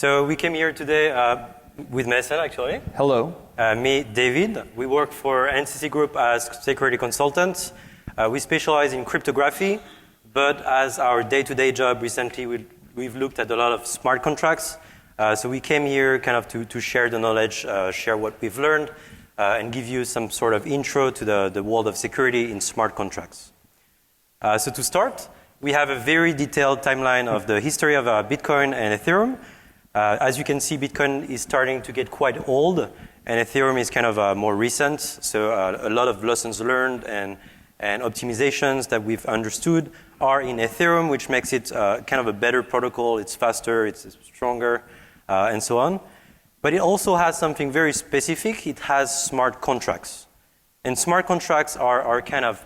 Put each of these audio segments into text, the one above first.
So we came here today with Mason, actually. Hello. Me, David. We work for NCC Group as security consultants. We specialize in cryptography, but as our day-to-day job recently, we've looked at a lot of smart contracts. So we came here kind of to share the knowledge, share what we've learned, and give you some sort of intro to the world of security in smart contracts. So to start, we have a very detailed timeline of the history of Bitcoin and Ethereum. As you can see, Bitcoin is starting to get quite old, and Ethereum is kind of more recent. So a lot of lessons learned and optimizations that we've understood are in Ethereum, which makes it kind of a better protocol. It's faster, it's stronger, and so on. But it also has something very specific. It has smart contracts. And smart contracts are kind of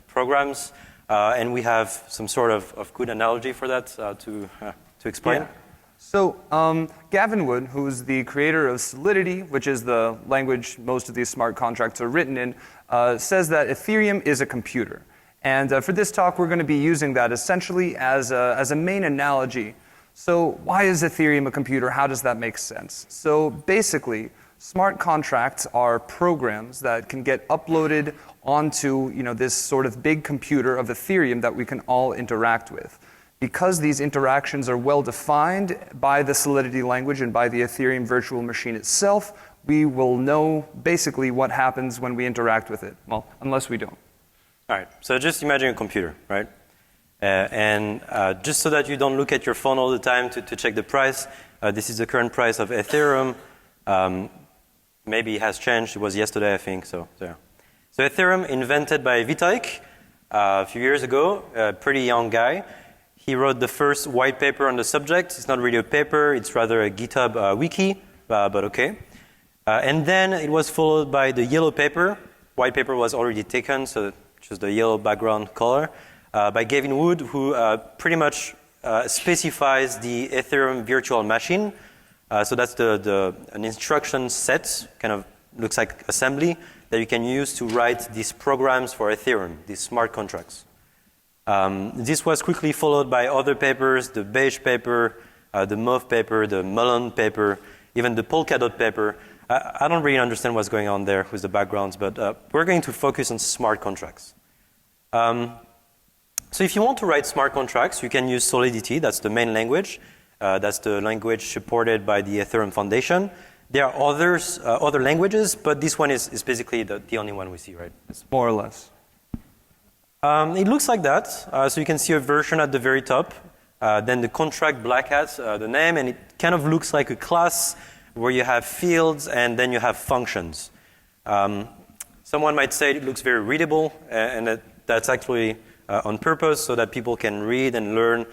programs, and we have some sort of good analogy for that to explain. Yeah. So Gavin Wood, who's the creator of Solidity, which is the language most of these smart contracts are written in, says that Ethereum is a computer. And for this talk, we're going to be using that essentially as a main analogy. So why is Ethereum a computer? How does that make sense? So basically, smart contracts are programs that can get uploaded onto this sort of big computer of Ethereum that we can all interact with. Because these interactions are well defined by the Solidity language and by the Ethereum virtual machine itself, we will know basically what happens when we interact with it. Well, unless we don't. All right, so just imagine a computer, right? And just so that you don't look at your phone all the time to check the price, this is the current price of Ethereum. Maybe it has changed. It was yesterday, I think. So Ethereum, invented by Vitalik a few years ago, a pretty young guy. He wrote the first white paper on the subject. It's not really a paper. It's rather a GitHub wiki, but okay. And then it was followed by the yellow paper. White paper was already taken, so just the yellow background color, by Gavin Wood, who pretty much specifies the Ethereum virtual machine. So that's an instruction set, kind of looks like assembly, that you can use to write these programs for Ethereum, these smart contracts. This was quickly followed by other papers, the beige paper, the mauve paper, the Mullen paper, even the Polkadot paper. I don't really understand what's going on there with the backgrounds, but we're going to focus on smart contracts. So if you want to write smart contracts, you can use Solidity. That's the main language. That's the language supported by the Ethereum Foundation. There are other languages, but this one is basically the only one we see, right? More or less. It looks like that. So you can see a version at the very top. Then the contract black hat, the name, and it kind of looks like a class where you have fields and then you have functions. Someone might say it looks very readable, and that's actually on purpose so that people can read and learn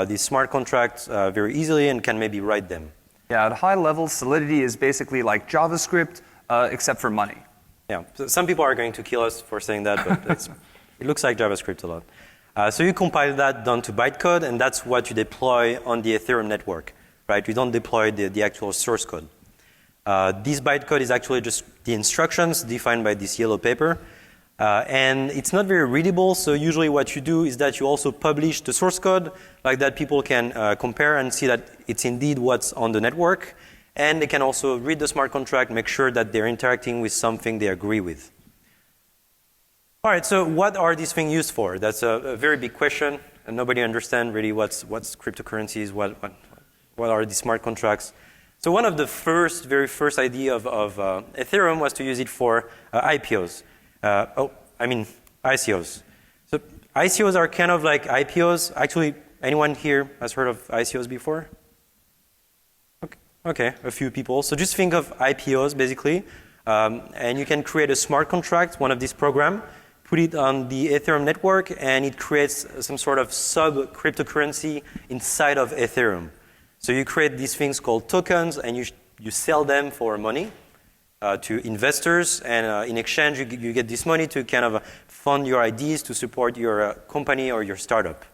these smart contracts very easily and can maybe write them. Yeah, at a high level, Solidity is basically like JavaScript, except for money. Yeah, so some people are going to kill us for saying that, but it looks like JavaScript a lot. So you compile that down to bytecode, and that's what you deploy on the Ethereum network, right? You don't deploy the actual source code. This bytecode is actually just the instructions defined by this yellow paper. And it's not very readable, so usually what you do is that you also publish the source code, like that people can compare and see that it's indeed what's on the network. And they can also read the smart contract, make sure that they're interacting with something they agree with. All right, so what are these things used for? That's a very big question, and nobody understands really what's cryptocurrencies, what are these smart contracts. So one of the very first idea of Ethereum was to use it for IPOs. ICOs. So ICOs are kind of like IPOs. Actually, anyone here has heard of ICOs before? Okay, a few people. So just think of IPOs, basically. And you can create a smart contract, one of these programs, put it on the Ethereum network, and it creates some sort of sub-cryptocurrency inside of Ethereum. So you create these things called tokens, and you sell them for money to investors, and in exchange you get this money to kind of fund your ideas, to support your company or your startup.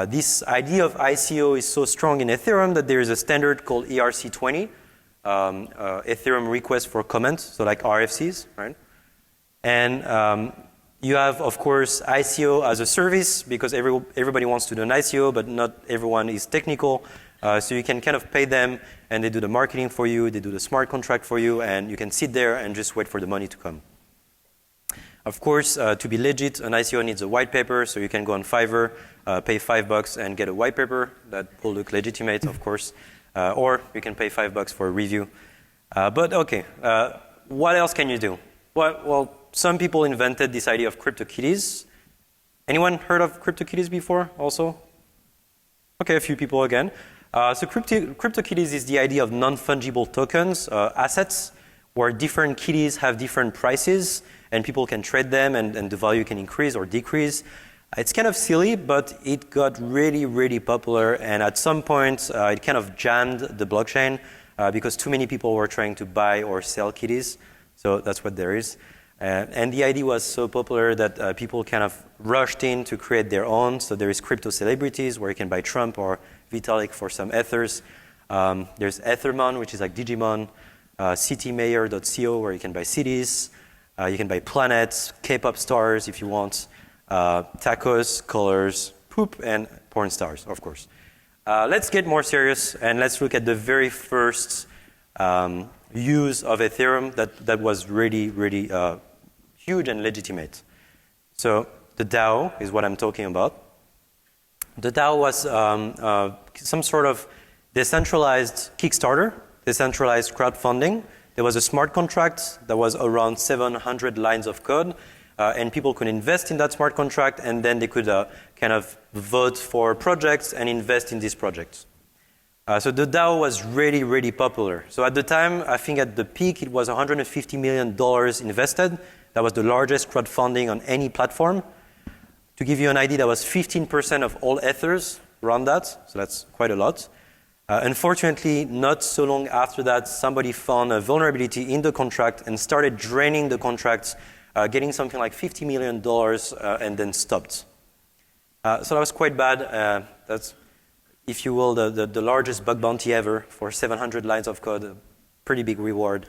This idea of ICO is so strong in Ethereum that there is a standard called ERC20, Ethereum Request for Comment, so like RFCs, right? And you have, of course, ICO as a service, because everybody wants to do an ICO, but not everyone is technical. So you can kind of pay them, and they do the marketing for you, they do the smart contract for you, and you can sit there and just wait for the money to come. Of course, to be legit, an ICO needs a white paper, so you can go on Fiverr, pay $5 and get a white paper that will look legitimate, of course, or you can pay $5 for a review. But okay, what else can you do? Well, some people invented this idea of CryptoKitties. Anyone heard of CryptoKitties before also? Okay, a few people again. So CryptoKitties is the idea of non-fungible tokens, assets, where different kitties have different prices, and people can trade them, and the value can increase or decrease. It's kind of silly, but it got really, really popular, and at some point, it kind of jammed the blockchain because too many people were trying to buy or sell kitties. So that's what there is. And the idea was so popular that people kind of rushed in to create their own. So there is crypto celebrities where you can buy Trump or Vitalik for some ethers. There's Ethermon, which is like Digimon, citymayor.co, where you can buy cities. You can buy planets, K-pop stars if you want, tacos, colors, poop, and porn stars, of course. Let's get more serious, and let's look at the very first use of Ethereum that was really, really huge and legitimate. So the DAO is what I'm talking about. The DAO was some sort of decentralized Kickstarter, decentralized crowdfunding. There was a smart contract that was around 700 lines of code, and people could invest in that smart contract, and then they could kind of vote for projects and invest in these projects. So the DAO was really, really popular. So at the time, I think at the peak, it was $150 million invested. That was the largest crowdfunding on any platform. To give you an idea, that was 15% of all ethers around that, so that's quite a lot. Unfortunately, not so long after that, somebody found a vulnerability in the contract and started draining the contract, getting something like $50 million, and then stopped. So that was quite bad. That's, if you will, the largest bug bounty ever for 700 lines of code, a pretty big reward.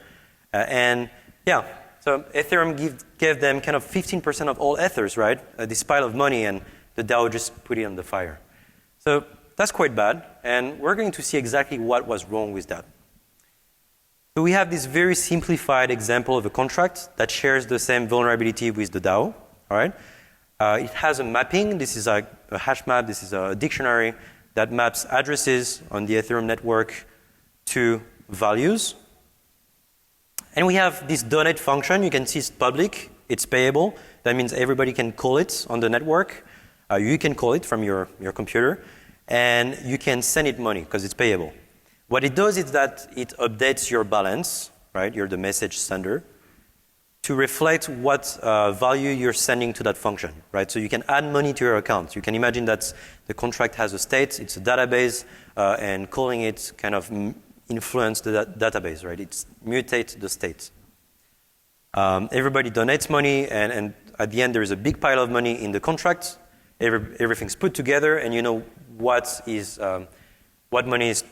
And yeah, so Ethereum gave them kind of 15% of all ethers, right? This pile of money, and the DAO just put it on the fire. So that's quite bad, and we're going to see exactly what was wrong with that. So we have this very simplified example of a contract that shares the same vulnerability with the DAO, all right? It has a mapping. This is a hash map. This is a dictionary that maps addresses on the Ethereum network to values. And we have this donate function. You can see it's public. It's payable. That means everybody can call it on the network. You can call it from your computer. And you can send it money because it's payable. What it does is that it updates your balance, right? You're the message sender, to reflect what value you're sending to that function, right? So you can add money to your account. You can imagine that the contract has a state, it's a database, and calling it kind of influence the database, right? It's mutate the state. Everybody donates money, and at the end there is a big pile of money in the contract. Everything's put together, and you know what money is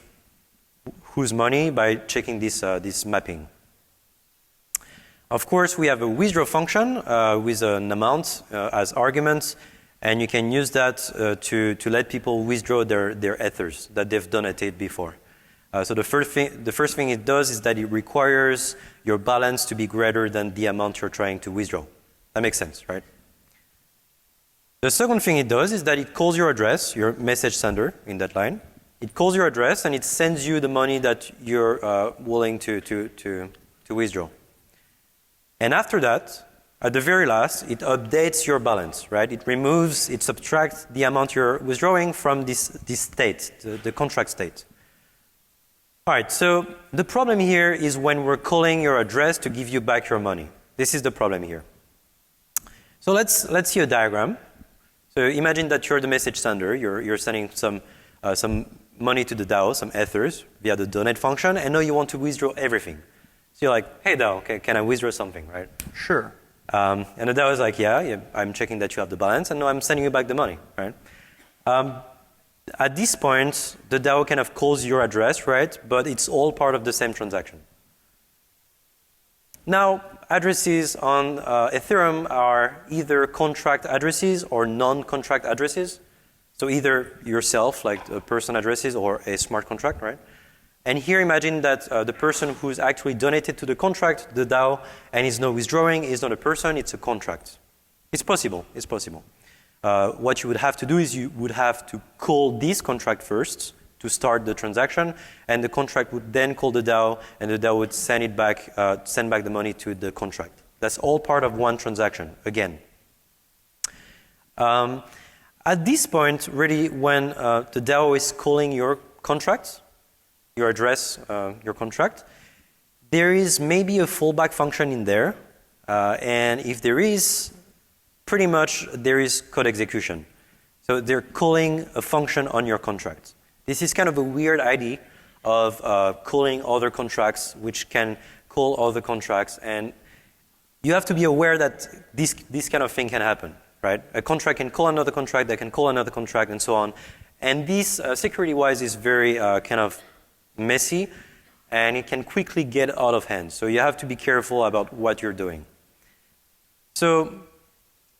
whose money by checking this mapping. Of course, we have a withdraw function with an amount as argument, and you can use that to let people withdraw their ethers that they've donated before. So the first thing it does is that it requires your balance to be greater than the amount you're trying to withdraw. That makes sense, right? The second thing it does is that it calls your address, your message sender in that line. It calls your address and it sends you the money that you're willing to withdraw. And after that, at the very last, it updates your balance, right? It subtracts the amount you're withdrawing from this state, the contract state. All right, so the problem here is when we're calling your address to give you back your money. This is the problem here. So let's see a diagram. So imagine that you're the message sender. You're sending some money to the DAO, some ethers, via the donate function, and now you want to withdraw everything. So you're like, hey DAO, can I withdraw something, right? Sure. And the DAO is like, yeah, I'm checking that you have the balance, and now I'm sending you back the money, right? At this point, the DAO kind of calls your address, right? But it's all part of the same transaction. Now, addresses on Ethereum are either contract addresses or non-contract addresses. So either yourself, like the person addresses, or a smart contract, right? And here imagine that the person who's actually donated to the contract, the DAO, and is not withdrawing is not a person, it's a contract. It's possible, it's possible. What you would have to do is you would have to call this contract first to start the transaction, and the contract would then call the DAO, and the DAO would send back the money to the contract. That's all part of one transaction, again. At this point, really, when the DAO is calling your contract, your address, your contract, there is maybe a fallback function in there, and if there is, pretty much there is code execution. So they're calling a function on your contract. This is kind of a weird idea of calling other contracts, which can call other contracts, and you have to be aware that this kind of thing can happen, right? A contract can call another contract, that can call another contract, and so on. And this, security-wise, is very kind of messy, and it can quickly get out of hand. So you have to be careful about what you're doing. So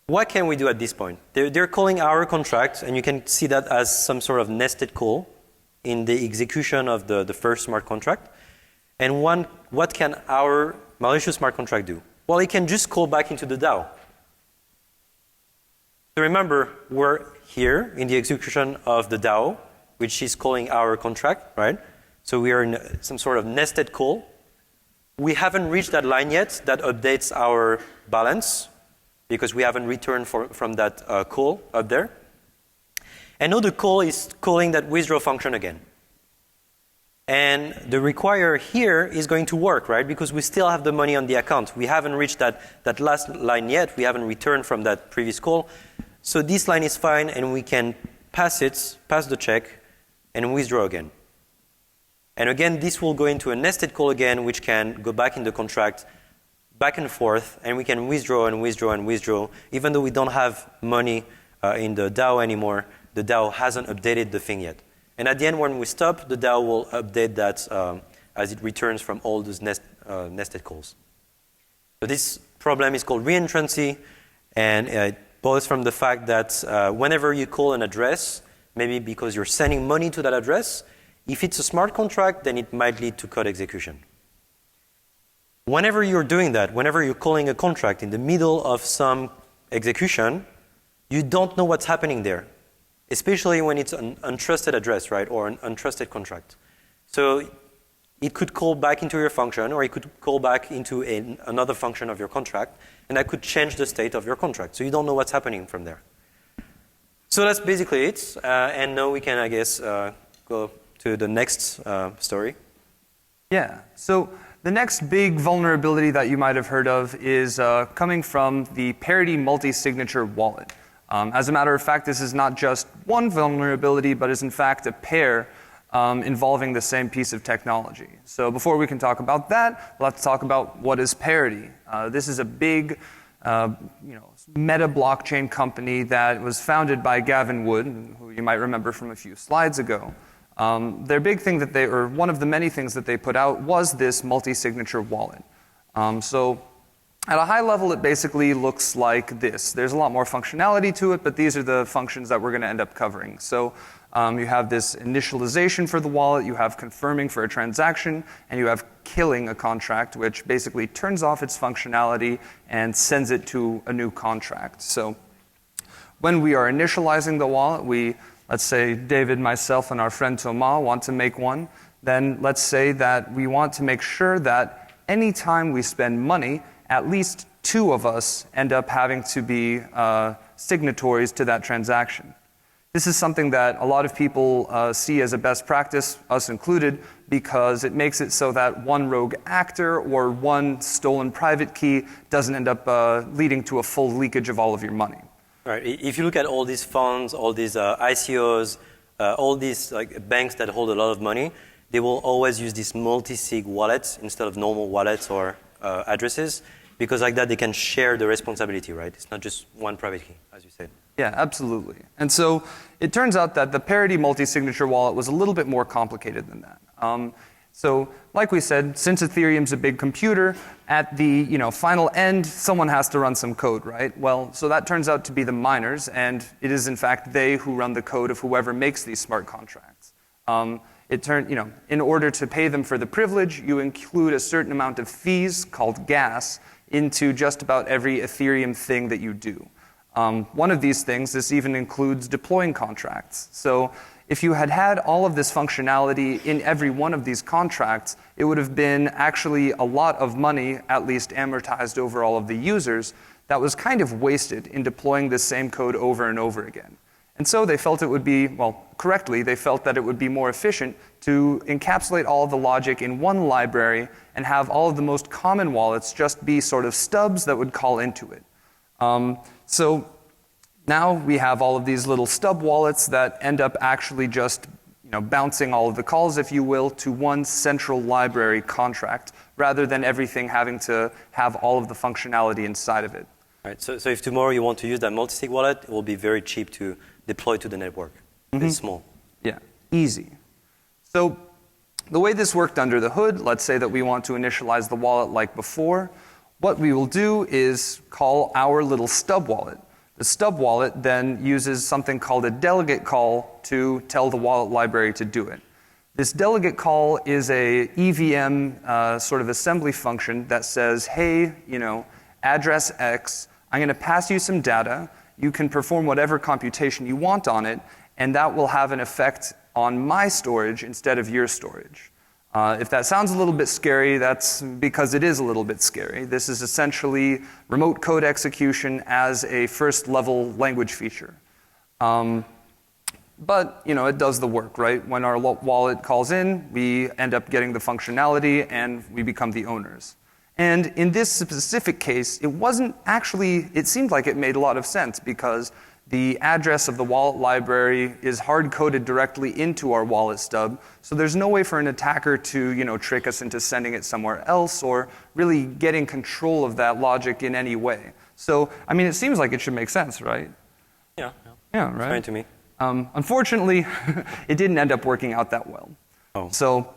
what can we do at this point? They're calling our contract, and you can see that as some sort of nested call in the execution of the first smart contract. And what can our malicious smart contract do? Well, it can just call back into the DAO. So remember, we're here in the execution of the DAO, which is calling our contract, right? So we are in some sort of nested call. We haven't reached that line yet that updates our balance because we haven't returned from that call up there. And now the call is calling that withdraw function again. And the require here is going to work, right? Because we still have the money on the account. We haven't reached that last line yet. We haven't returned from that previous call. So this line is fine, and we can pass the check, and withdraw again. And again, this will go into a nested call again, which can go back in the contract, back and forth, and we can withdraw and withdraw and withdraw. Even though we don't have money in the DAO anymore, the DAO hasn't updated the thing yet. And at the end, when we stop, the DAO will update that as it returns from all those nested calls. So this problem is called reentrancy, and it boils from the fact that whenever you call an address, maybe because you're sending money to that address, if it's a smart contract, then it might lead to code execution. Whenever you're doing that, whenever you're calling a contract in the middle of some execution, you don't know what's happening there, especially when it's an untrusted address, right, or an untrusted contract. So it could call back into your function, or it could call back into another function of your contract, and that could change the state of your contract. So you don't know what's happening from there. So that's basically it. And now we can, I guess, go to the next story. Yeah. So the next big vulnerability that you might have heard of is coming from the Parity multi-signature wallet. As a matter of fact, this is not just one vulnerability, but is in fact a pair involving the same piece of technology. So before we can talk about that, we'll have to talk about what is Parity. This is a big meta blockchain company that was founded by Gavin Wood, who you might remember from a few slides ago. Their big thing or one of the many things that they put out was this multi-signature wallet. So at a high level, it basically looks like this. There's a lot more functionality to it, but these are the functions that we're going to end up covering. So you have this initialization for the wallet, you have confirming for a transaction, and you have killing a contract, which basically turns off its functionality and sends it to a new contract. So when we are initializing the wallet, let's say David, myself, and our friend Thomas want to make one, then let's say that we want to make sure that anytime we spend money, at least two of us end up having to be signatories to that transaction. This is something that a lot of people see as a best practice, us included, because it makes it so that one rogue actor or one stolen private key doesn't end up leading to a full leakage of all of your money. Right. If you look at all these funds, all these ICOs, all these banks that hold a lot of money, they will always use these multi-sig wallets instead of normal wallets or addresses, because like that they can share the responsibility, right? It's not just one private key, as you said. Yeah, absolutely. And so it turns out that the Parity multi-signature wallet was a little bit more complicated than that. So, like we said, since Ethereum's a big computer, at the final end, someone has to run some code, right? Well, so that turns out to be the miners, and it is in fact they who run the code of whoever makes these smart contracts. In order to pay them for the privilege, you include a certain amount of fees called gas into just about every Ethereum thing that you do. One of these things, this even includes deploying contracts. So if you had had all of this functionality in every one of these contracts, it would have been actually a lot of money, at least amortized over all of the users, that was kind of wasted in deploying this same code over and over again. And so they felt it would be, well, correctly, they felt that it would be more efficient to encapsulate all of the logic in one library and have all of the most common wallets just be sort of stubs that would call into it. So now we have all of these little stub wallets that end up actually just bouncing all of the calls, if you will, to one central library contract, rather than everything having to have all of the functionality inside of it. Right. So if tomorrow you want to use that multisig wallet, it will be very cheap to deploy to the network. It's small. Yeah, easy. So the way this worked under the hood, let's say that we want to initialize the wallet like before. What we will do is call our little stub wallet. The stub wallet then uses something called a delegate call to tell the wallet library to do it. This delegate call is a EVM sort of assembly function that says, hey, address X, I'm going to pass you some data. You can perform whatever computation you want on it, and that will have an effect on my storage instead of your storage. If that sounds a little bit scary, that's because it is a little bit scary. This is essentially remote code execution as a first-level language feature. But, it does the work, right? When our wallet calls in, we end up getting the functionality, and we become the owners. And in this specific case, it seemed like it made a lot of sense because the address of the wallet library is hard-coded directly into our wallet stub, so there's no way for an attacker to, trick us into sending it somewhere else or really getting control of that logic in any way. So, it seems like it should make sense, right? Yeah, right? Fine to me. Unfortunately, it didn't end up working out that well. Oh. So,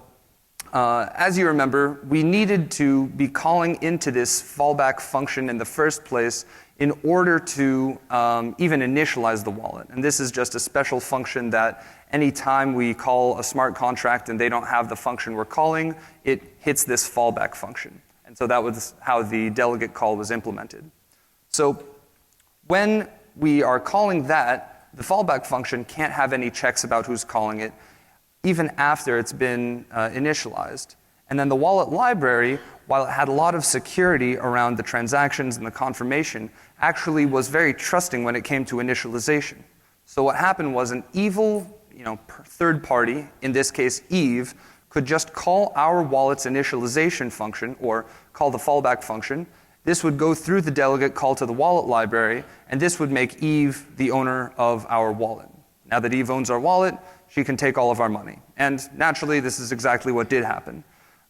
as you remember, we needed to be calling into this fallback function in the first place in order to even initialize the wallet. And this is just a special function that anytime we call a smart contract and they don't have the function we're calling, it hits this fallback function. And so that was how the delegate call was implemented. So when we are calling that, the fallback function can't have any checks about who's calling it, even after it's been initialized. And then the wallet library, while it had a lot of security around the transactions and the confirmation, actually was very trusting when it came to initialization. So what happened was an evil, third party, in this case Eve, could just call our wallet's initialization function, or call the fallback function. This would go through the delegate call to the wallet library, and this would make Eve the owner of our wallet. Now that Eve owns our wallet, she can take all of our money. And naturally, this is exactly what did happen.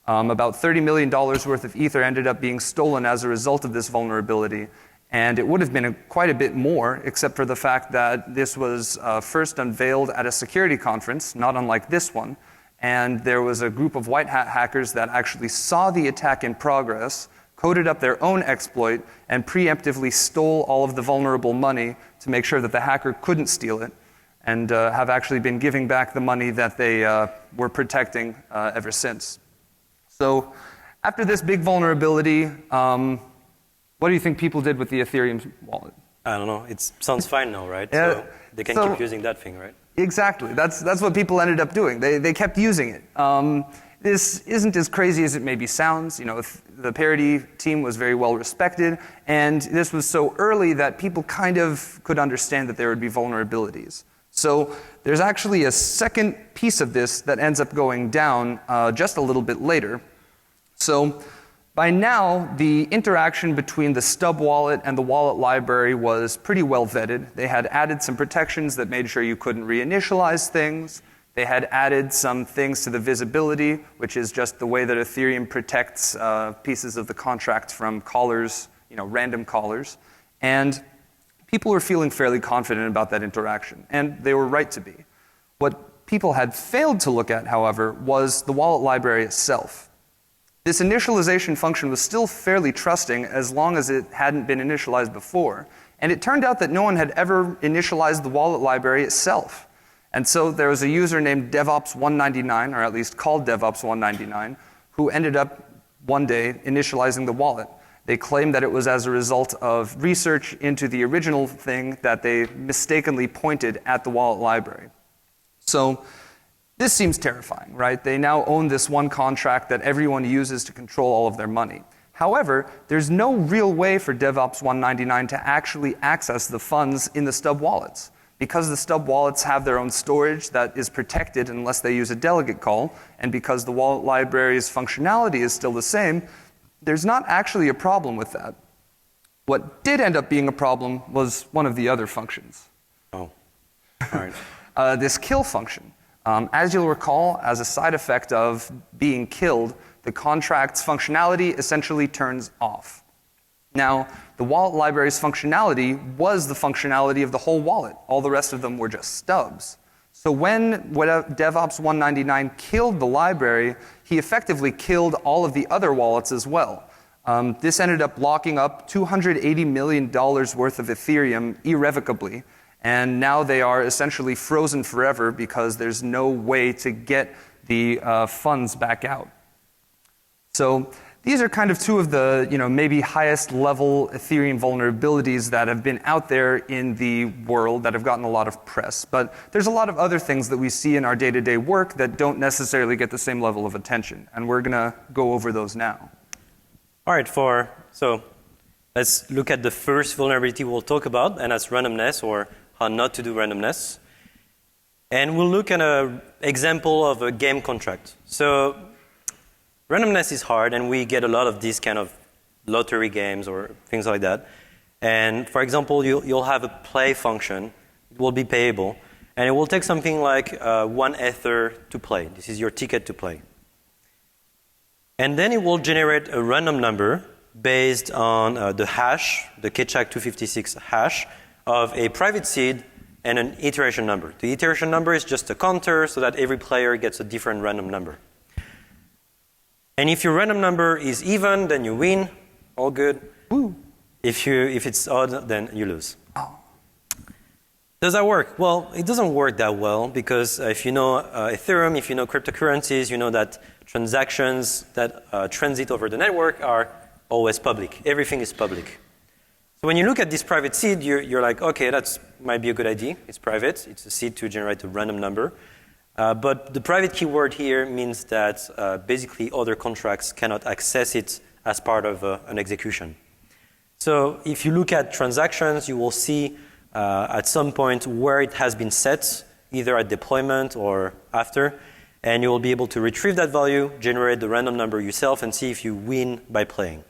About $30 million worth of Ether ended up being stolen as a result of this vulnerability. And it would have been quite a bit more, except for the fact that this was first unveiled at a security conference, not unlike this one. And there was a group of white hat hackers that actually saw the attack in progress, coded up their own exploit, and preemptively stole all of the vulnerable money to make sure that the hacker couldn't steal it, and have actually been giving back the money that they were protecting ever since. So after this big vulnerability, what do you think people did with the Ethereum wallet? I don't know. It sounds fine now, right? Yeah, so they can keep using that thing, right? Exactly. That's what people ended up doing. They kept using it. This isn't as crazy as it maybe sounds. The Parity team was very well respected, and this was so early that people kind of could understand that there would be vulnerabilities. So there's actually a second piece of this that ends up going down just a little bit later. So by now, the interaction between the stub wallet and the wallet library was pretty well vetted. They had added some protections that made sure you couldn't reinitialize things. They had added some things to the visibility, which is just the way that Ethereum protects pieces of the contract from callers, random callers. And people were feeling fairly confident about that interaction, and they were right to be. What people had failed to look at, however, was the wallet library itself. This initialization function was still fairly trusting as long as it hadn't been initialized before, and it turned out that no one had ever initialized the wallet library itself. And so there was a user named DevOps199, or at least called DevOps199, who ended up one day initializing the wallet. They claimed that it was as a result of research into the original thing that they mistakenly pointed at the wallet library. So this seems terrifying, right? They now own this one contract that everyone uses to control all of their money. However, there's no real way for DevOps199 to actually access the funds in the stub wallets. Because the stub wallets have their own storage that is protected unless they use a delegate call, and because the wallet library's functionality is still the same, there's not actually a problem with that. What did end up being a problem was one of the other functions. Oh, all right. This kill function. As you'll recall, as a side effect of being killed, the contract's functionality essentially turns off. Now, the wallet library's functionality was the functionality of the whole wallet. All the rest of them were just stubs. So when DevOps199 killed the library, he effectively killed all of the other wallets as well. This ended up locking up $280 million worth of Ethereum irrevocably, and now they are essentially frozen forever because there's no way to get the funds back out. So these are kind of two of the, maybe highest level Ethereum vulnerabilities that have been out there in the world that have gotten a lot of press. But there's a lot of other things that we see in our day-to-day work that don't necessarily get the same level of attention. And we're going to go over those now. All right, so let's look at the first vulnerability we'll talk about, and that's randomness, or how not to do randomness. And we'll look at an example of a game contract. So randomness is hard, and we get a lot of these kind of lottery games or things like that. And for example, you'll have a play function. It will be payable, and it will take something like 1 Ether to play. This is your ticket to play. And then it will generate a random number based on the hash, the Ketchak256 hash, of a private seed and an iteration number. The iteration number is just a counter so that every player gets a different random number. And if your random number is even, then you win. All good. Woo. If it's odd, then you lose. Oh. Does that work? Well, it doesn't work that well because if you know Ethereum, if you know cryptocurrencies, you know that transactions that transit over the network are always public. Everything is public. So when you look at this private seed, you're like, okay, that might be a good idea. It's private. It's a seed to generate a random number. But the private keyword here means that basically other contracts cannot access it as part of an execution. So if you look at transactions, you will see at some point where it has been set, either at deployment or after, and you will be able to retrieve that value, generate the random number yourself, and see if you win by playing.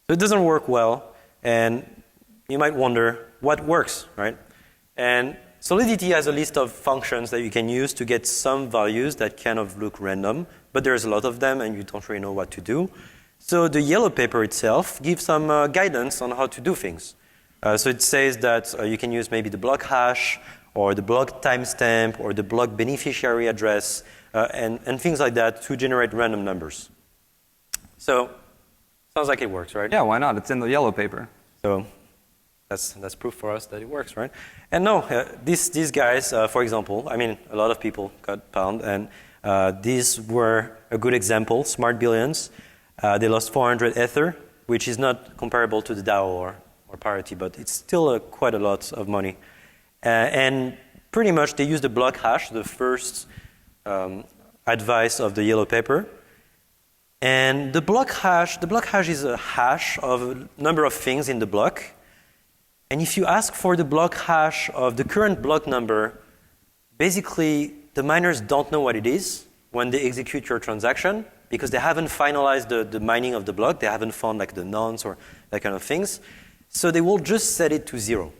So it doesn't work well, and you might wonder what works, right? And Solidity has a list of functions that you can use to get some values that kind of look random, but there's a lot of them and you don't really know what to do. So the yellow paper itself gives some guidance on how to do things. So it says that you can use maybe the block hash or the block timestamp or the block beneficiary address and things like that to generate random numbers. So sounds like it works, right? Yeah, why not? It's in the yellow paper. So that's proof for us that it works, right? And no, these guys, for example, I mean, a lot of people got pwned, and these were a good example, Smart Billions. They lost 400 Ether, which is not comparable to the DAO or Parity, but it's still quite a lot of money. And pretty much they used the block hash, the first advice of the yellow paper. And the block hash is a hash of a number of things in the block. And if you ask for the block hash of the current block number, basically the miners don't know what it is when they execute your transaction because they haven't finalized the mining of the block. They haven't found like the nonce or that kind of things. So they will just set it to 0.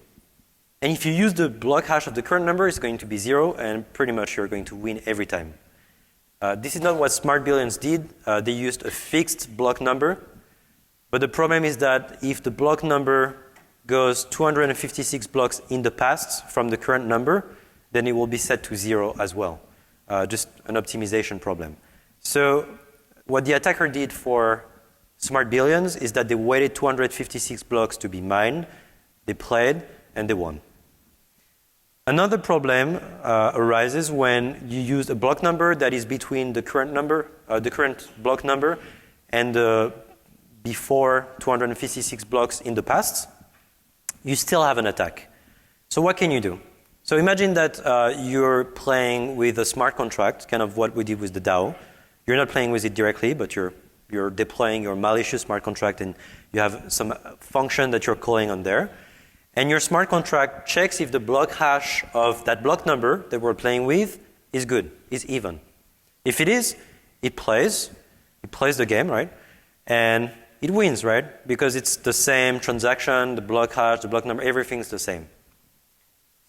And if you use the block hash of the current number, it's going to be 0, and pretty much you're going to win every time. This is not what Smart Billions did. They used a fixed block number. But the problem is that if the block number goes 256 blocks in the past from the current number, then it will be set to 0 as well. Just an optimization problem. So what the attacker did for smart billions is that they waited 256 blocks to be mined, they played, and they won. Another problem arises when you use a block number that is between the current block number and the before 256 blocks in the past. You still have an attack. So what can you do? So imagine that you're playing with a smart contract, kind of what we did with the DAO. You're not playing with it directly, but you're deploying your malicious smart contract, and you have some function that you're calling on there. And your smart contract checks if the block hash of that block number that we're playing with is good, is even. If it is, it plays the game, right? And it wins, right? Because it's the same transaction, the block hash, the block number, everything's the same.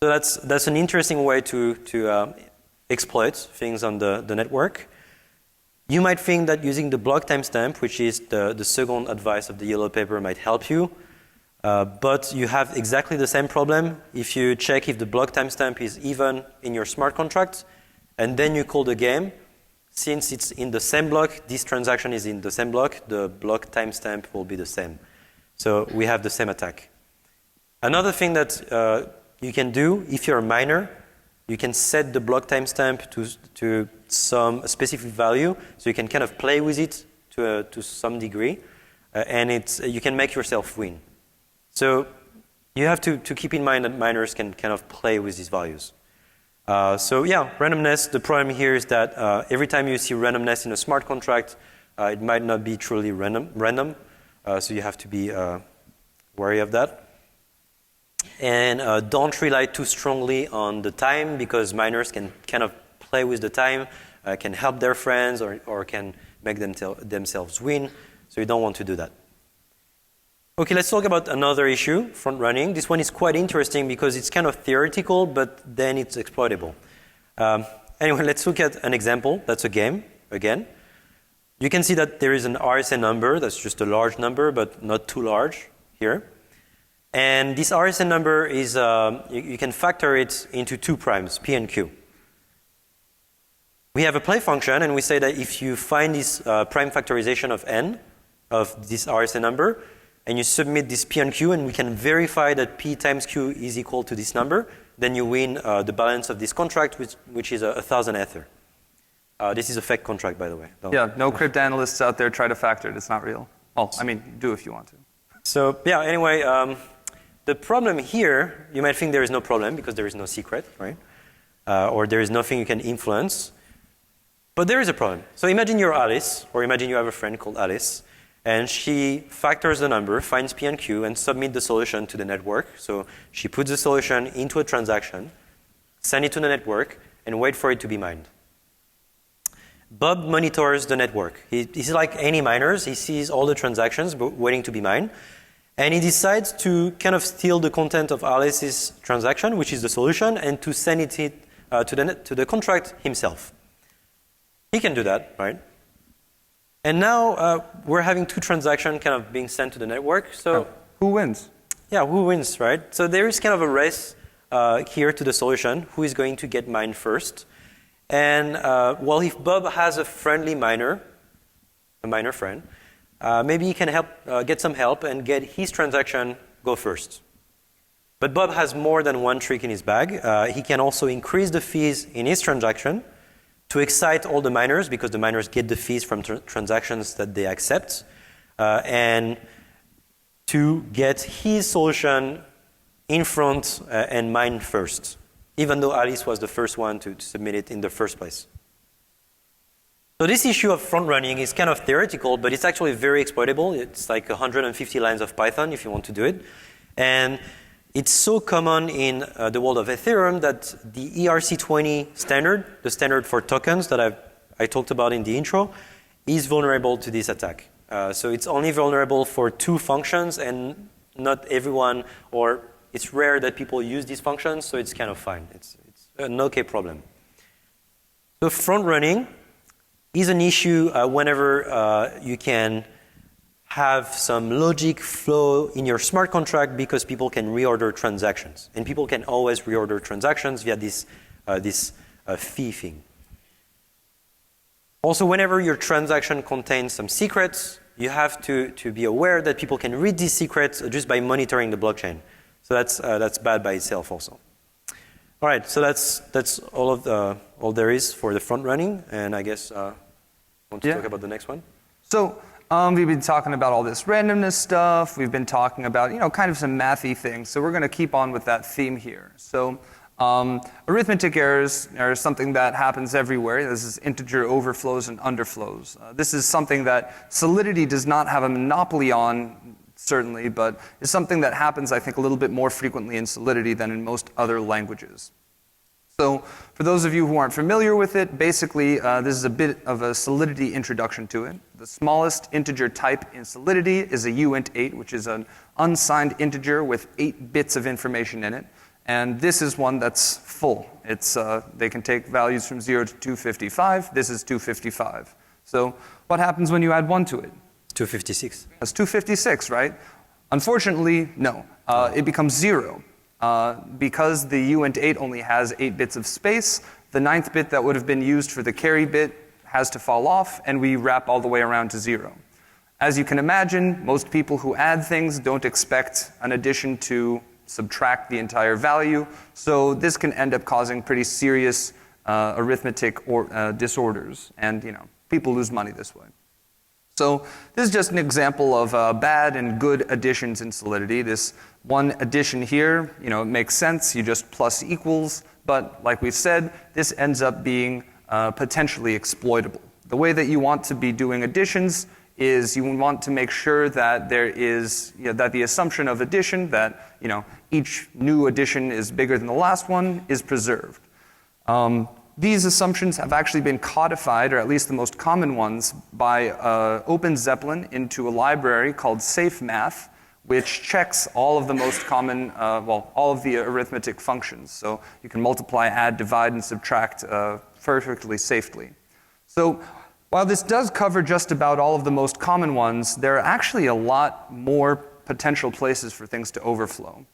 So that's an interesting way to exploit things on the network. You might think that using the block timestamp, which is the second advice of the yellow paper, might help you. But you have exactly the same problem if you check if the block timestamp is even in your smart contract, and then you call the game. Since it's in the same block, this transaction is in the same block, the block timestamp will be the same. So we have the same attack. Another thing that you can do, if you're a miner, you can set the block timestamp to some specific value, so you can kind of play with it to some degree, and you can make yourself win. So you have to keep in mind that miners can kind of play with these values. So yeah, randomness, the problem here is that every time you see randomness in a smart contract, it might not be truly random. So you have to be wary of that. And don't rely too strongly on the time, because miners can kind of play with the time, can help their friends, or can make themselves win. So you don't want to do that. Okay, let's talk about another issue, front running. This one is quite interesting because it's kind of theoretical, but then it's exploitable. Anyway, let's look at an example. That's a game, again. You can see that there is an RSA number. That's just a large number, but not too large here. And this RSA number is, you can factor it into two primes, P and Q. We have a play function, and we say that if you find this prime factorization of n, of this RSA number, and you submit this P and Q, and we can verify that P times Q is equal to this number, then you win the balance of this contract, which is 1,000 Ether. This is a fake contract, by the way. Yeah, no cryptanalysts out there try to factor it. It's not real. Oh, I mean, do if you want to. So, yeah, anyway, the problem here, you might think there is no problem because there is no secret, right? Or there is nothing you can influence. But there is a problem. So imagine you're Alice, or imagine you have a friend called Alice, and she factors the number, finds P and Q, and submits the solution to the network. So she puts the solution into a transaction, sends it to the network, and wait for it to be mined. Bob monitors the network. He's like any miners. He sees all the transactions waiting to be mined. And he decides to kind of steal the content of Alice's transaction, which is the solution, and to send it to the contract himself. He can do that, right? And now we're having two transactions kind of being sent to the network. So who wins? Yeah, who wins, right? So there is kind of a race here to the solution. Who is going to get mined first? And well, if Bob has a friendly miner, a miner friend, maybe he can get some help and get his transaction go first. But Bob has more than one trick in his bag. He can also increase the fees in his transaction to excite all the miners, because the miners get the fees from transactions that they accept, and to get his solution in front and mined first, even though Alice was the first one to submit it in the first place. So this issue of front running is kind of theoretical, but it's actually very exploitable. It's like 150 lines of Python if you want to do it. And it's so common in the world of Ethereum that the ERC20 standard, the standard for tokens that I talked about in the intro, is vulnerable to this attack. So it's only vulnerable for two functions, and not everyone, or it's rare that people use these functions, so it's kind of fine. It's an okay problem. So front running is an issue whenever you can have some logic flow in your smart contract, because people can reorder transactions. And people can always reorder transactions via this this fee thing. Also, whenever your transaction contains some secrets, you have to be aware that people can read these secrets just by monitoring the blockchain. So that's bad by itself also. All right, so that's all there is for the front running, and I guess want to talk about the next one. So we've been talking about all this randomness stuff. We've been talking about kind of some mathy things. So we're going to keep on with that theme here. So arithmetic errors are something that happens everywhere. This is integer overflows and underflows. This is something that Solidity does not have a monopoly on, certainly, but is something that happens, I think, a little bit more frequently in Solidity than in most other languages. So for those of you who aren't familiar with it, basically this is a bit of a Solidity introduction to it. The smallest integer type in Solidity is a uint8, which is an unsigned integer with 8 bits of information in it. And this is one that's full. They can take values from 0 to 255. This is 255. So what happens when you add 1 to it? 256. That's 256, right? Unfortunately, no. It becomes 0. Because the uint8 only has 8 bits of space, the 9th bit that would have been used for the carry bit has to fall off, and we wrap all the way around to 0. As you can imagine, most people who add things don't expect an addition to subtract the entire value, so this can end up causing pretty serious arithmetic disorders, and people lose money this way. So this is just an example of bad and good additions in Solidity. This one addition here, it makes sense. You just plus equals, but like we've said, this ends up being potentially exploitable. The way that you want to be doing additions is you want to make sure that there is that the assumption of addition that each new addition is bigger than the last one is preserved. These assumptions have actually been codified, or at least the most common ones, by OpenZeppelin into a library called SafeMath, which checks all of the most common, all of the arithmetic functions. So you can multiply, add, divide, and subtract perfectly safely. So while this does cover just about all of the most common ones, there are actually a lot more potential places for things to overflow.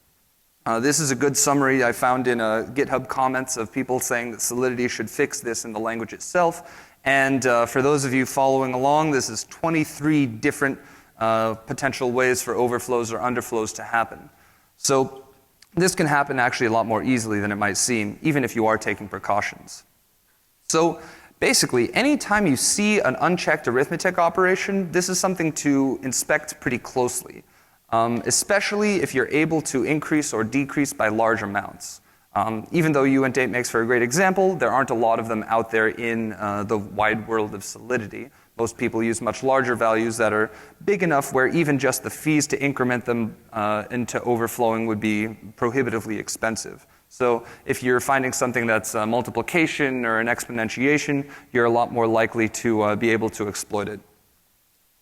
This is a good summary I found in GitHub comments of people saying that Solidity should fix this in the language itself. And for those of you following along, this is 23 different potential ways for overflows or underflows to happen. So this can happen actually a lot more easily than it might seem, even if you are taking precautions. So basically, anytime you see an unchecked arithmetic operation, this is something to inspect pretty closely. Especially if you're able to increase or decrease by large amounts. Even though uint8 makes for a great example, there aren't a lot of them out there in the wide world of Solidity. Most people use much larger values that are big enough where even just the fees to increment them into overflowing would be prohibitively expensive. So if you're finding something that's a multiplication or an exponentiation, you're a lot more likely to be able to exploit it.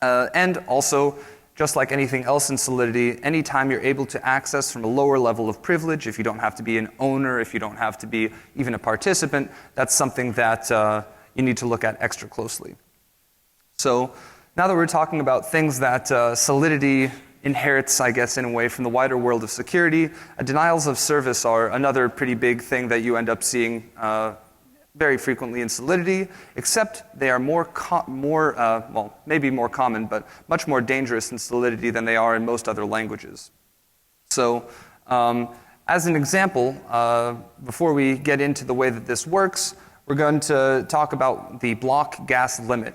And also, just like anything else in Solidity, anytime you're able to access from a lower level of privilege, if you don't have to be an owner, if you don't have to be even a participant, that's something that you need to look at extra closely. So now that we're talking about things that Solidity inherits, I guess, in a way from the wider world of security, denials of service are another pretty big thing that you end up seeing very frequently in Solidity, except they are maybe more common, but much more dangerous in Solidity than they are in most other languages. So, as an example, before we get into the way that this works, we're going to talk about the block gas limit.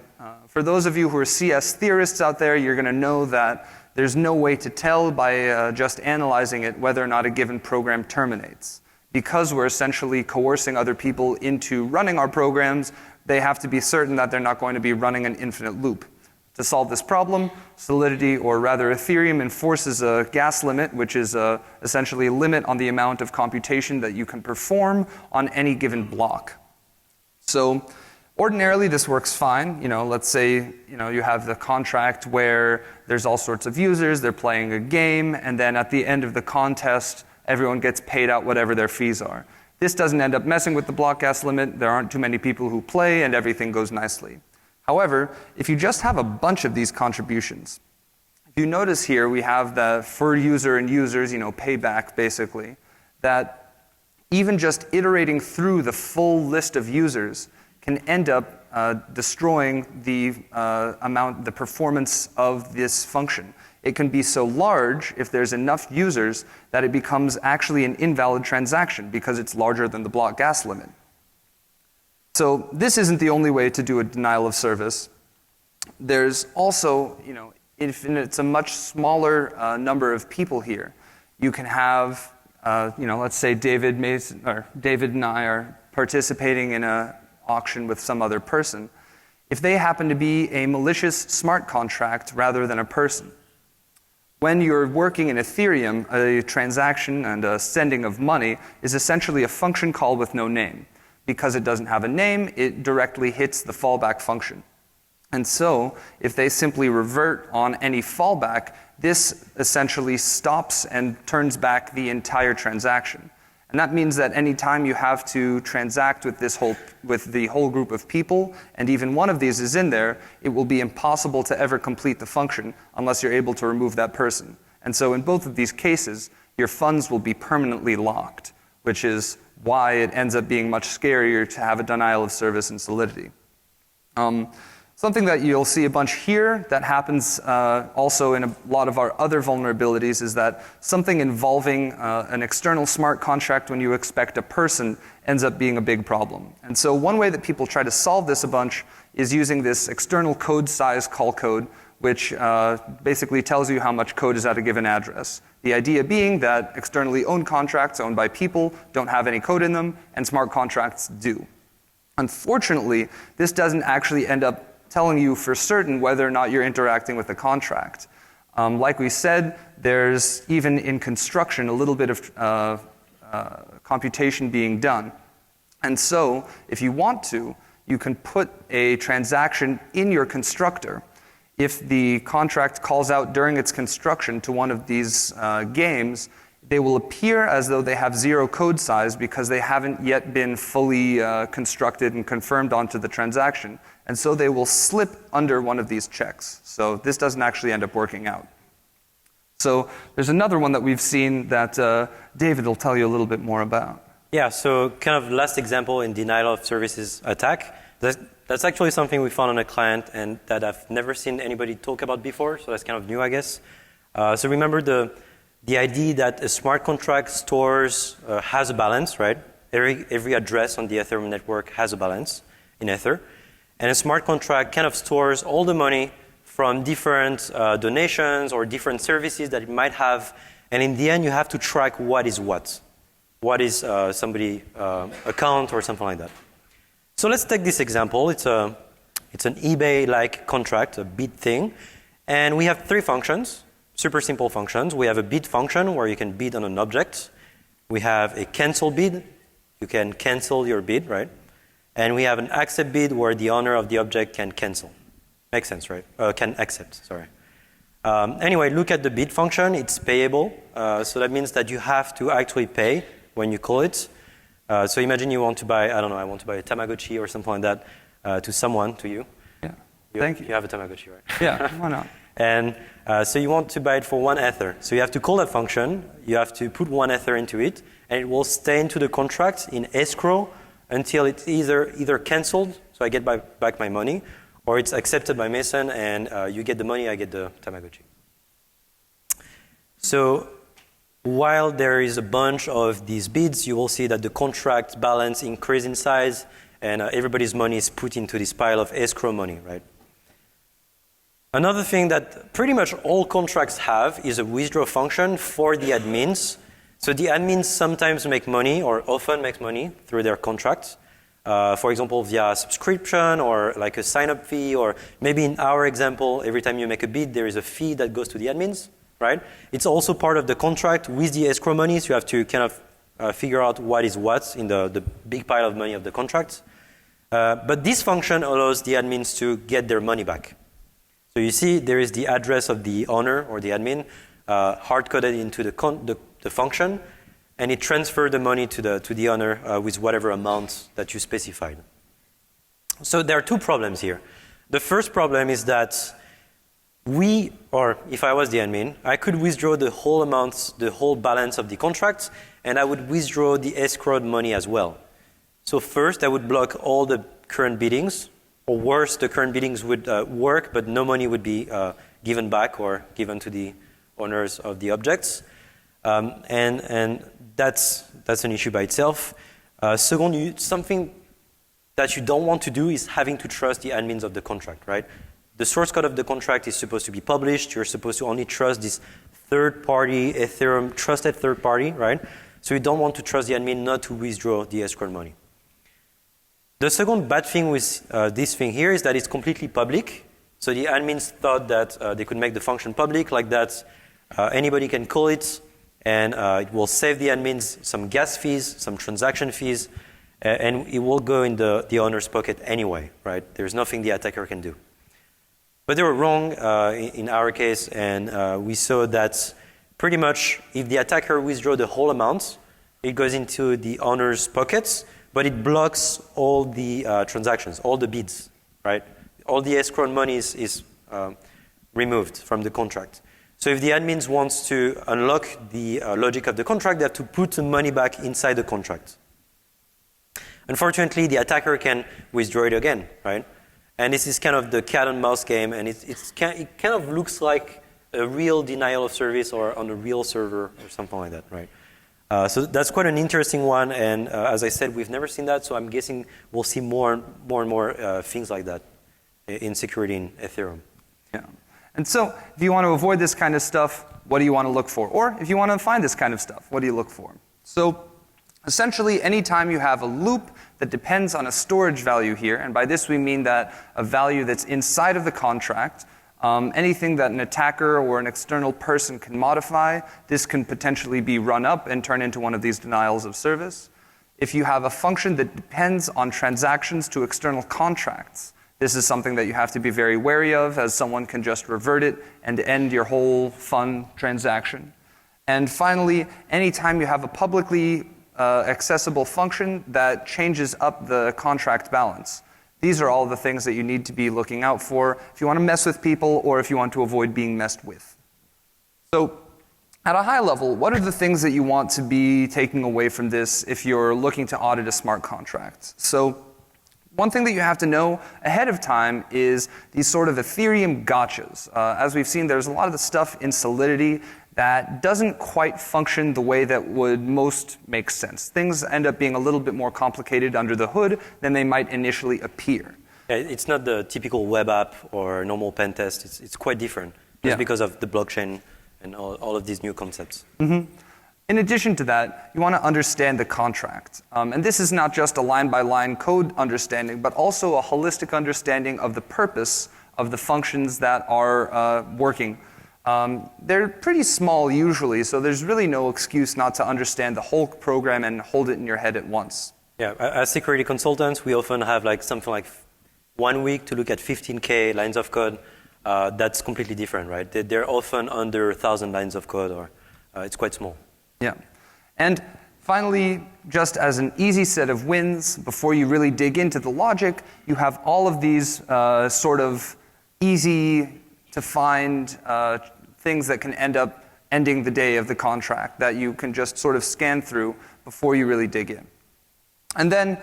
For those of you who are CS theorists out there, you're going to know that there's no way to tell by just analyzing it whether or not a given program terminates. Because we're essentially coercing other people into running our programs, they have to be certain that they're not going to be running an infinite loop. To solve this problem, Solidity, or rather Ethereum, enforces a gas limit, which is essentially a limit on the amount of computation that you can perform on any given block. So ordinarily this works fine. Let's say you have the contract where there's all sorts of users, they're playing a game, and then at the end of the contest, everyone gets paid out whatever their fees are. This doesn't end up messing with the block gas limit. There aren't too many people who play, and everything goes nicely. However, if you just have a bunch of these contributions, if you notice here, we have the for user and users, payback basically, that even just iterating through the full list of users can end up destroying the the performance of this function. It can be so large if there's enough users that it becomes actually an invalid transaction because it's larger than the block gas limit. So this isn't the only way to do a denial of service. There's also, if it's a much smaller number of people here, you can have, let's say David and I are participating in an auction with some other person. If they happen to be a malicious smart contract rather than a person, when you're working in Ethereum, a transaction and a sending of money is essentially a function call with no name. Because it doesn't have a name, it directly hits the fallback function. And so, if they simply revert on any fallback, this essentially stops and turns back the entire transaction. And that means that any time you have to transact with the whole group of people, and even one of these is in there, it will be impossible to ever complete the function unless you're able to remove that person. And so in both of these cases, your funds will be permanently locked, which is why it ends up being much scarier to have a denial of service in Solidity. Something that you'll see a bunch here that happens also in a lot of our other vulnerabilities is that something involving an external smart contract when you expect a person ends up being a big problem. And so one way that people try to solve this a bunch is using this external code size call code, which basically tells you how much code is at a given address. The idea being that externally owned contracts owned by people don't have any code in them, and smart contracts do. Unfortunately, this doesn't actually end up telling you for certain whether or not you're interacting with the contract. Like we said, there's even in construction a little bit of computation being done. And so, if you want to, you can put a transaction in your constructor. If the contract calls out during its construction to one of these games, they will appear as though they have zero code size because they haven't yet been fully constructed and confirmed onto the transaction. And so they will slip under one of these checks. So this doesn't actually end up working out. So there's another one that we've seen that David will tell you a little bit more about. Yeah, so kind of last example in denial of services attack. That's actually something we found on a client and that I've never seen anybody talk about before, so that's kind of new, I guess. So remember the idea that a smart contract stores, has a balance, right? Every address on the Ethereum network has a balance in Ether. And a smart contract kind of stores all the money from different donations or different services that it might have. And in the end, you have to track what is what. What is somebody's account or something like that. So let's take this example. It's an eBay-like contract, a bid thing. And we have three functions, super simple functions. We have a bid function where you can bid on an object. We have a cancel bid. You can cancel your bid, right? And we have an accept bid where the owner of the object can cancel. Makes sense, right? Can accept, sorry. Anyway, look at the bid function. It's payable. So that means that you have to actually pay when you call it. So imagine you want to buy, I want to buy a Tamagotchi or something like that to someone, to you. Yeah, thank you. You have a Tamagotchi, right? Yeah, why not? And so you want to buy it for 1 Ether. So you have to call that function. You have to put 1 Ether into it. And it will stay into the contract in escrow until it's either canceled, so I get back my money, or it's accepted by Mason and you get the money, I get the Tamagotchi. So while there is a bunch of these bids, you will see that the contract balance increases in size and everybody's money is put into this pile of escrow money, right? Another thing that pretty much all contracts have is a withdraw function for the admins. So the admins sometimes make money or often make money through their contracts. For example, via subscription or like a sign-up fee, or maybe in our example, every time you make a bid, there is a fee that goes to the admins, right? It's also part of the contract with the escrow money, so you have to kind of figure out what is what in the big pile of money of the contract. But this function allows the admins to get their money back. So you see there is the address of the owner or the admin hard-coded into the function, and it transfers the money to the owner with whatever amount that you specified. So there are two problems here. The first problem is that if I was the admin, I could withdraw the whole amount, the whole balance of the contract, and I would withdraw the escrowed money as well. So first, I would block all the current biddings, or worse, the current biddings would work, but no money would be given back or given to the owners of the objects. And that's an issue by itself. Second, something that you don't want to do is having to trust the admins of the contract, right? The source code of the contract is supposed to be published. You're supposed to only trust this third-party Ethereum, trusted third party, right? So you don't want to trust the admin not to withdraw the escrow money. The second bad thing with this thing here is that it's completely public. So the admins thought that they could make the function public, like that anybody can call it, and it will save the admins some gas fees, some transaction fees, and it will go in the owner's pocket anyway, right? There's nothing the attacker can do. But they were wrong in our case, and we saw that pretty much if the attacker withdraws the whole amount, it goes into the owner's pockets, but it blocks all the transactions, all the bids, right? All the escrow money is removed from the contract. So if the admins wants to unlock the logic of the contract, they have to put the money back inside the contract. Unfortunately, the attacker can withdraw it again, right? And this is kind of the cat and mouse game, and it kind of looks like a real denial of service or on a real server or something like that, right? So that's quite an interesting one, and as I said, we've never seen that, so I'm guessing we'll see more and more things like that in security in Ethereum. Yeah. And so, if you want to avoid this kind of stuff, what do you want to look for? Or if you want to find this kind of stuff, what do you look for? So, essentially, anytime you have a loop that depends on a storage value here, and by this we mean that a value that's inside of the contract, anything that an attacker or an external person can modify, this can potentially be run up and turn into one of these denials of service. If you have a function that depends on transactions to external contracts, this is something that you have to be very wary of, as someone can just revert it and end your whole fun transaction. And finally, anytime you have a publicly accessible function that changes up the contract balance. These are all the things that you need to be looking out for if you want to mess with people or if you want to avoid being messed with. So, at a high level, what are the things that you want to be taking away from this if you're looking to audit a smart contract? So, one thing that you have to know ahead of time is these sort of Ethereum gotchas. As we've seen, there's a lot of the stuff in Solidity that doesn't quite function the way that would most make sense. Things end up being a little bit more complicated under the hood than they might initially appear. Yeah, it's not the typical web app or normal pen test. It's quite different just because of the blockchain and all of these new concepts. Mm-hmm. In addition to that, you want to understand the contract. And this is not just a line-by-line code understanding, but also a holistic understanding of the purpose of the functions that are working. They're pretty small usually, so there's really no excuse not to understand the whole program and hold it in your head at once. Yeah, as security consultants, we often have something like 1 week to look at 15K lines of code. That's completely different, right? They're often under 1,000 lines of code, or it's quite small. Yeah. And finally, just as an easy set of wins, before you really dig into the logic, you have all of these sort of easy to find things that can end up ending the day of the contract that you can just sort of scan through before you really dig in. And then,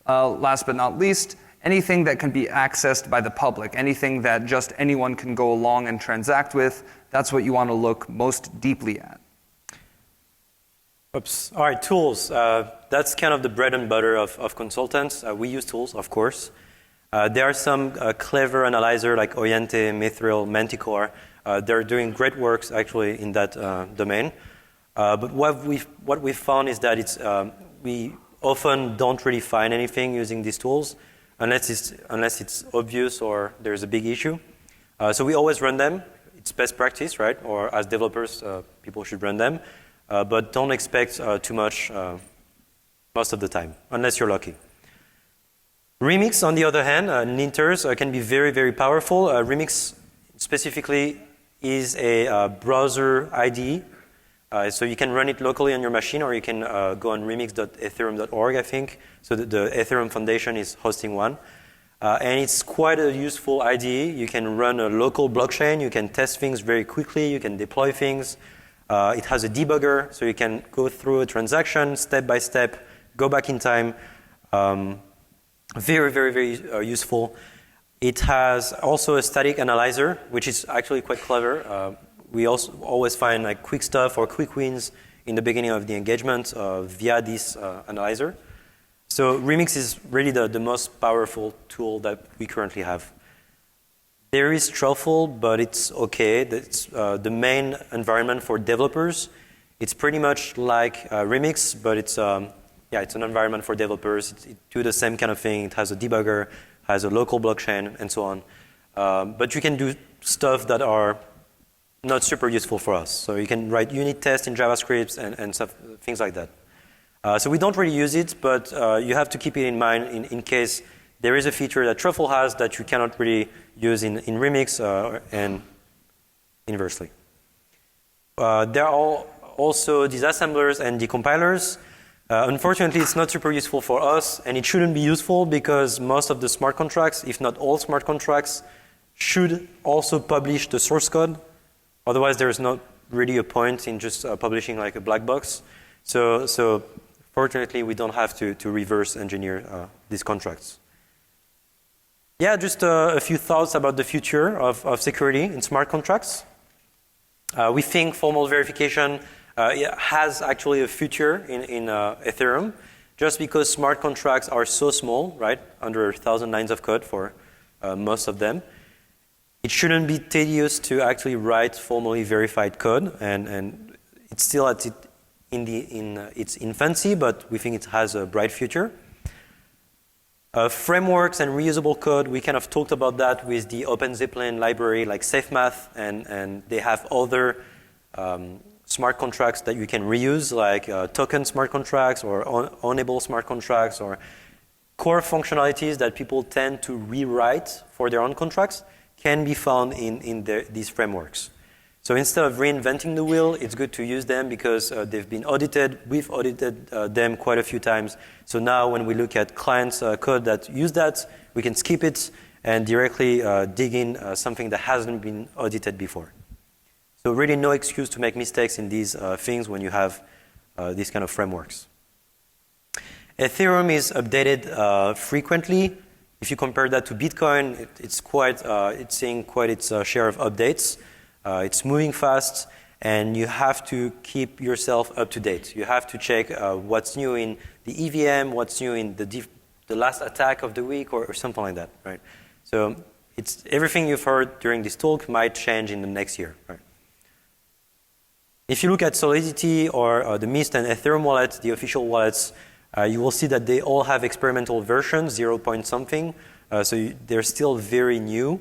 last but not least, anything that can be accessed by the public, anything that just anyone can go along and transact with, that's what you want to look most deeply at. Oops. All right, tools. That's kind of the bread and butter of consultants. We use tools, of course. There are some clever analyzers like Oyente, Mithril, Manticore. They're doing great works actually in that domain. But what we've found is that we often don't really find anything using these tools unless it's obvious or there's a big issue. So we always run them. It's best practice, right? Or as developers, people should run them. But don't expect too much most of the time, unless you're lucky. Remix, on the other hand, linters can be very, very powerful. Remix specifically is a browser IDE. So you can run it locally on your machine, or you can go on remix.ethereum.org, I think. So the Ethereum Foundation is hosting one. And it's quite a useful IDE. You can run a local blockchain. You can test things very quickly. You can deploy things. It has a debugger, so you can go through a transaction step by step, go back in time. Very, very, very useful. It has also a static analyzer, which is actually quite clever. We also always find like quick stuff or quick wins in the beginning of the engagement via this analyzer. So Remix is really the most powerful tool that we currently have. There is Truffle, but it's okay. It's the main environment for developers. It's pretty much like Remix, but it's it's an environment for developers. It do the same kind of thing. It has a debugger, has a local blockchain, and so on. But you can do stuff that are not super useful for us. So you can write unit tests in JavaScript and stuff, things like that. So we don't really use it, but you have to keep it in mind in case there is a feature that Truffle has that you cannot really use in Remix and inversely. There are also disassemblers and decompilers. Unfortunately, it's not super useful for us, and it shouldn't be useful because most of the smart contracts, if not all smart contracts, should also publish the source code. Otherwise, there is not really a point in just publishing like a black box. So fortunately, we don't have to reverse engineer these contracts. Yeah, just a few thoughts about the future of security in smart contracts. We think formal verification has actually a future in Ethereum, just because smart contracts are so small, right? Under 1,000 lines of code for most of them. It shouldn't be tedious to actually write formally verified code, and it's still at its infancy, but we think it has a bright future. Frameworks and reusable code, we kind of talked about that with the OpenZeppelin library like SafeMath, and they have other smart contracts that you can reuse, like token smart contracts or ownable smart contracts or core functionalities that people tend to rewrite for their own contracts can be found in these frameworks. So instead of reinventing the wheel, it's good to use them because they've been audited. We've audited them quite a few times. So now when we look at clients' code that use that, we can skip it and directly dig in something that hasn't been audited before. So really no excuse to make mistakes in these things when you have these kind of frameworks. Ethereum is updated frequently. If you compare that to Bitcoin, it's seeing quite its share of updates. It's moving fast, and you have to keep yourself up to date. You have to check what's new in the EVM, what's new in the last attack of the week, or something like that, right? So it's everything you've heard during this talk might change in the next year, right? If you look at Solidity or the Mist and Ethereum wallets, the official wallets, you will see that they all have experimental versions, 0 point something. They're still very new.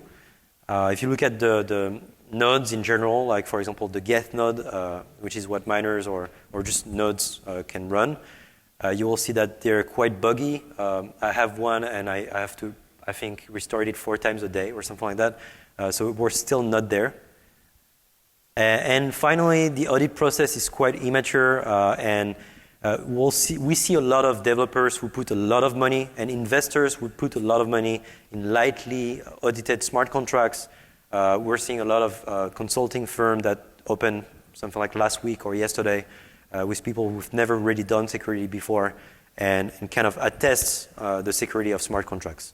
If you look at the nodes in general, like for example the Geth node, which is what miners or just nodes can run, you will see that they're quite buggy. I have one and I have to, I think, restart it 4 times a day or something like that. So we're still not there. And finally, the audit process is quite immature, and we see a lot of developers who put a lot of money and investors who put a lot of money in lightly audited smart contracts. We're seeing a lot of consulting firms that opened something like last week or yesterday with people who've never really done security before and kind of attests the security of smart contracts.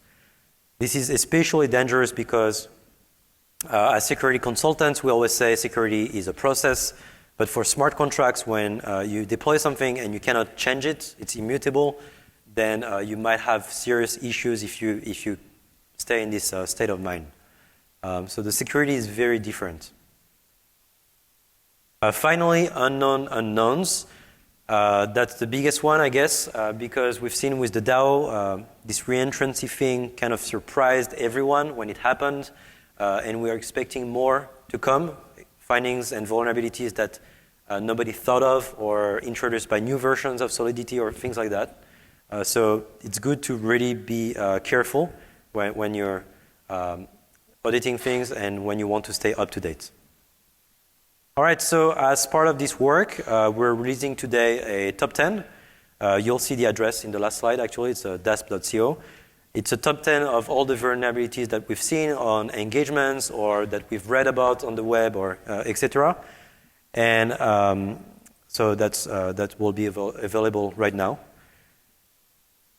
This is especially dangerous because as security consultants, we always say security is a process. But for smart contracts, when you deploy something and you cannot change it, it's immutable, then you might have serious issues if you stay in this state of mind. So the security is very different. Finally, unknown unknowns. That's the biggest one, I guess, because we've seen with the DAO, this reentrancy thing kind of surprised everyone when it happened, and we are expecting more to come. Findings and vulnerabilities that nobody thought of or introduced by new versions of Solidity or things like that. So it's good to really be careful when you're auditing things and when you want to stay up to date. All right, so as part of this work, we're releasing today a top 10. You'll see the address in the last slide, actually. It's dasp.co. It's a top 10 of all the vulnerabilities that we've seen on engagements or that we've read about on the web or etc. And so that will be available right now.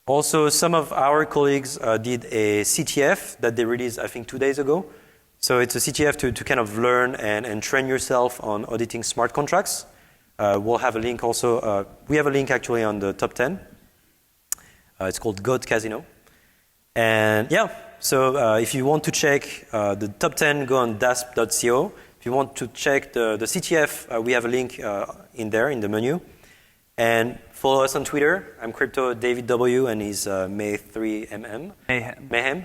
Also, some of our colleagues did a CTF that they released, I think, 2 days ago. So it's a CTF to kind of learn and train yourself on auditing smart contracts. We'll have a link also. We have a link actually on the top 10. It's called Goat Casino. And yeah, so if you want to check the top 10, go on dasp.co. If you want to check the CTF, we have a link in there in the menu. And follow us on Twitter. I'm Crypto David W, and he's May3MM. Mayhem.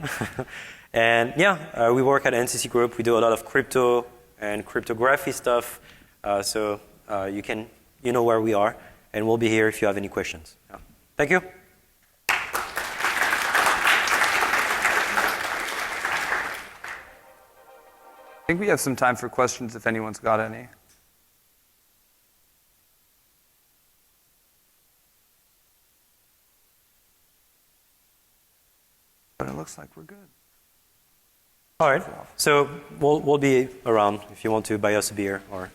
And yeah, we work at NCC Group. We do a lot of crypto and cryptography stuff. So you know where we are, and we'll be here if you have any questions. Yeah. Thank you. I think we have some time for questions if anyone's got any. But it looks like we're good. All right. So we'll be around if you want to buy us a beer or.